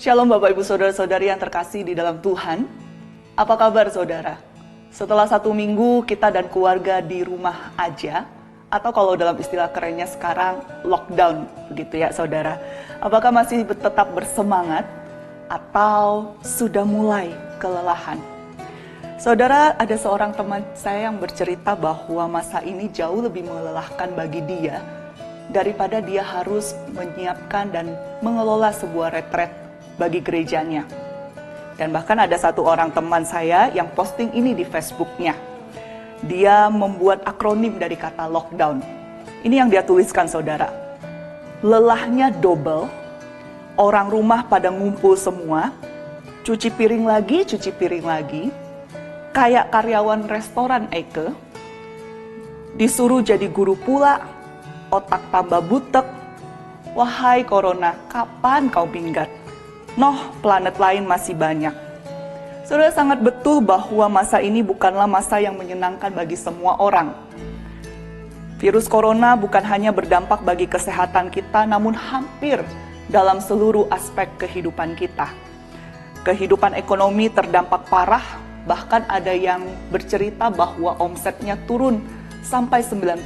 Shalom Bapak Ibu Saudara-saudari yang terkasih di dalam Tuhan. Apa kabar saudara? Setelah 1 minggu kita dan keluarga di rumah aja, atau kalau dalam istilah kerennya sekarang lockdown, begitu ya saudara. Apakah masih tetap bersemangat atau sudah mulai kelelahan? Saudara, ada seorang teman saya yang bercerita bahwa masa ini jauh lebih melelahkan bagi dia daripada dia harus menyiapkan dan mengelola sebuah retret bagi gerejanya. Dan bahkan ada satu orang teman saya yang posting ini di Facebooknya. Dia membuat akronim dari kata lockdown. Ini yang dia tuliskan saudara. Lelahnya double, orang rumah pada ngumpul semua, cuci piring lagi, kayak karyawan restoran Eike, disuruh jadi guru pula, otak tambah butek. Wahai corona, kapan kau minggat? Noh, planet lain masih banyak. Saudara, sangat betul bahwa masa ini bukanlah masa yang menyenangkan bagi semua orang. Virus corona bukan hanya berdampak bagi kesehatan kita, namun hampir dalam seluruh aspek kehidupan kita. Kehidupan ekonomi terdampak parah, bahkan ada yang bercerita bahwa omsetnya turun sampai 90%.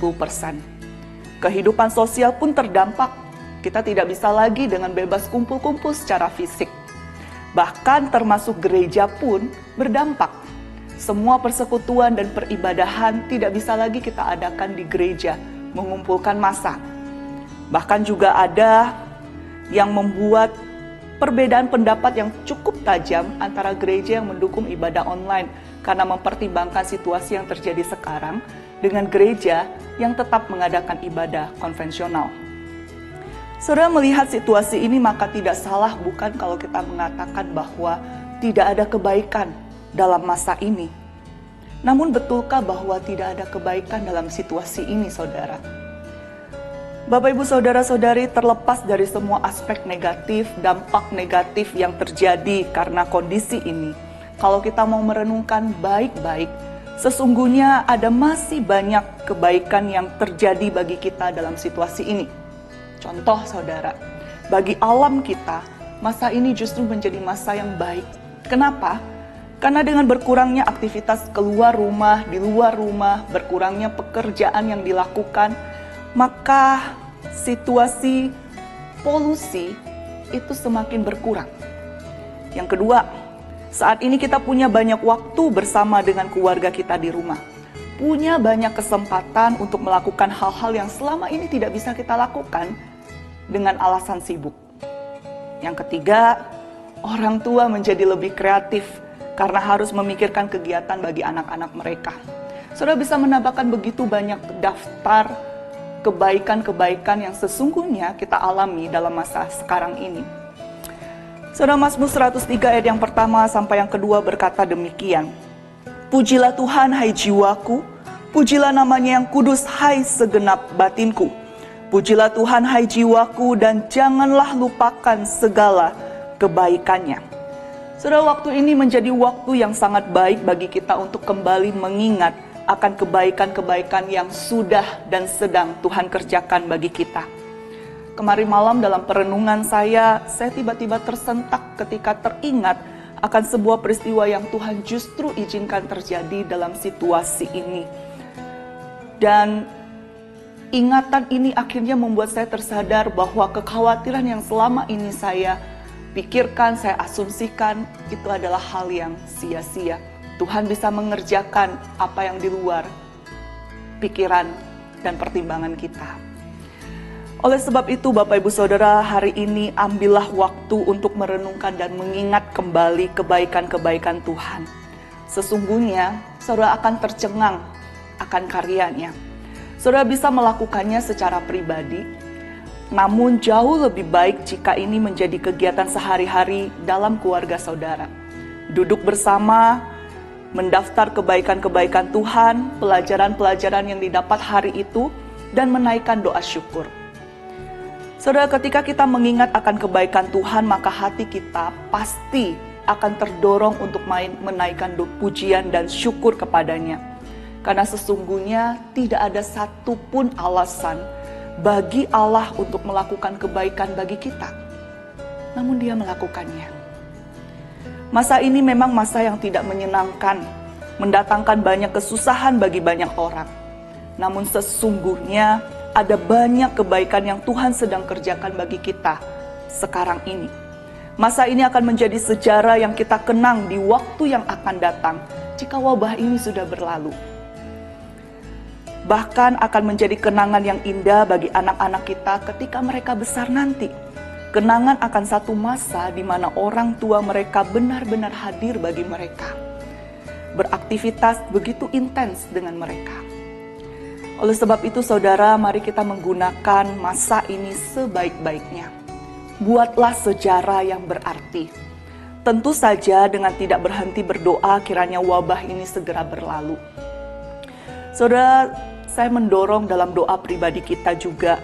Kehidupan sosial pun terdampak. Kita tidak bisa lagi dengan bebas kumpul-kumpul secara fisik. Bahkan termasuk gereja pun berdampak. Semua persekutuan dan peribadahan tidak bisa lagi kita adakan di gereja, mengumpulkan massa. Bahkan juga ada yang membuat perbedaan pendapat yang cukup tajam antara gereja yang mendukung ibadah online karena mempertimbangkan situasi yang terjadi sekarang dengan gereja yang tetap mengadakan ibadah konvensional. Saudara, melihat situasi ini maka tidak salah bukan kalau kita mengatakan bahwa tidak ada kebaikan dalam masa ini. Namun betulkah bahwa tidak ada kebaikan dalam situasi ini saudara? Bapak Ibu Saudara-saudari, terlepas dari semua aspek negatif, dampak negatif yang terjadi karena kondisi ini, kalau kita mau merenungkan baik-baik, sesungguhnya ada masih banyak kebaikan yang terjadi bagi kita dalam situasi ini. Contoh saudara, bagi alam kita, masa ini justru menjadi masa yang baik. Kenapa? Karena dengan berkurangnya aktivitas keluar rumah, di luar rumah, berkurangnya pekerjaan yang dilakukan, maka situasi polusi itu semakin berkurang. Yang kedua, saat ini kita punya banyak waktu bersama dengan keluarga kita di rumah. Punya banyak kesempatan untuk melakukan hal-hal yang selama ini tidak bisa kita lakukan dengan alasan sibuk. Yang ketiga, orang tua menjadi lebih kreatif karena harus memikirkan kegiatan bagi anak-anak mereka. Saudara bisa menambahkan begitu banyak daftar kebaikan-kebaikan yang sesungguhnya kita alami dalam masa sekarang ini. Saudara, Mazmur 103 ayat yang pertama sampai yang kedua berkata demikian. Pujilah Tuhan hai jiwaku, pujilah namanya yang kudus hai segenap batinku. Pujilah Tuhan hai jiwaku dan janganlah lupakan segala kebaikannya. Saudara, waktu ini menjadi waktu yang sangat baik bagi kita untuk kembali mengingat akan kebaikan-kebaikan yang sudah dan sedang Tuhan kerjakan bagi kita. Kemarin malam dalam perenungan saya tiba-tiba tersentak ketika teringat akan sebuah peristiwa yang Tuhan justru izinkan terjadi dalam situasi ini. Dan ingatan ini akhirnya membuat saya tersadar bahwa kekhawatiran yang selama ini saya pikirkan, saya asumsikan itu adalah hal yang sia-sia. Tuhan bisa mengerjakan apa yang di luar pikiran dan pertimbangan kita. Oleh sebab itu Bapak Ibu Saudara, hari ini ambillah waktu untuk merenungkan dan mengingat kembali kebaikan-kebaikan Tuhan. Sesungguhnya saudara akan tercengang akan karyanya. Saudara bisa melakukannya secara pribadi, namun jauh lebih baik jika ini menjadi kegiatan sehari-hari dalam keluarga saudara. Duduk bersama, mendaftar kebaikan-kebaikan Tuhan, pelajaran-pelajaran yang didapat hari itu, dan menaikkan doa syukur. Saudara, ketika kita mengingat akan kebaikan Tuhan, maka hati kita pasti akan terdorong untuk menaikkan pujian dan syukur kepadanya. Karena sesungguhnya tidak ada satupun alasan bagi Allah untuk melakukan kebaikan bagi kita. namun dia melakukannya. Masa ini memang masa yang tidak menyenangkan, mendatangkan banyak kesusahan bagi banyak orang. Namun sesungguhnya ada banyak kebaikan yang Tuhan sedang kerjakan bagi kita sekarang ini. Masa ini akan menjadi sejarah yang kita kenang di waktu yang akan datang jika wabah ini sudah berlalu. Bahkan akan menjadi kenangan yang indah bagi anak-anak kita ketika mereka besar nanti. Kenangan akan satu masa di mana orang tua mereka benar-benar hadir bagi mereka. Beraktivitas begitu intens dengan mereka. Oleh sebab itu saudara, mari kita menggunakan masa ini sebaik-baiknya. Buatlah sejarah yang berarti. Tentu saja dengan tidak berhenti berdoa kiranya wabah ini segera berlalu. Saudara, saya mendorong dalam doa pribadi kita juga.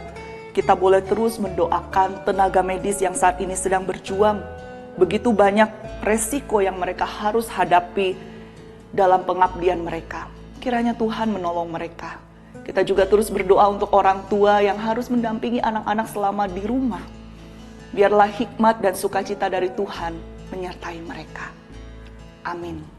Kita boleh terus mendoakan tenaga medis yang saat ini sedang berjuang. Begitu banyak resiko yang mereka harus hadapi dalam pengabdian mereka. Kiranya Tuhan menolong mereka. Kita juga terus berdoa untuk orang tua yang harus mendampingi anak-anak selama di rumah. Biarlah hikmat dan sukacita dari Tuhan menyertai mereka. Amin.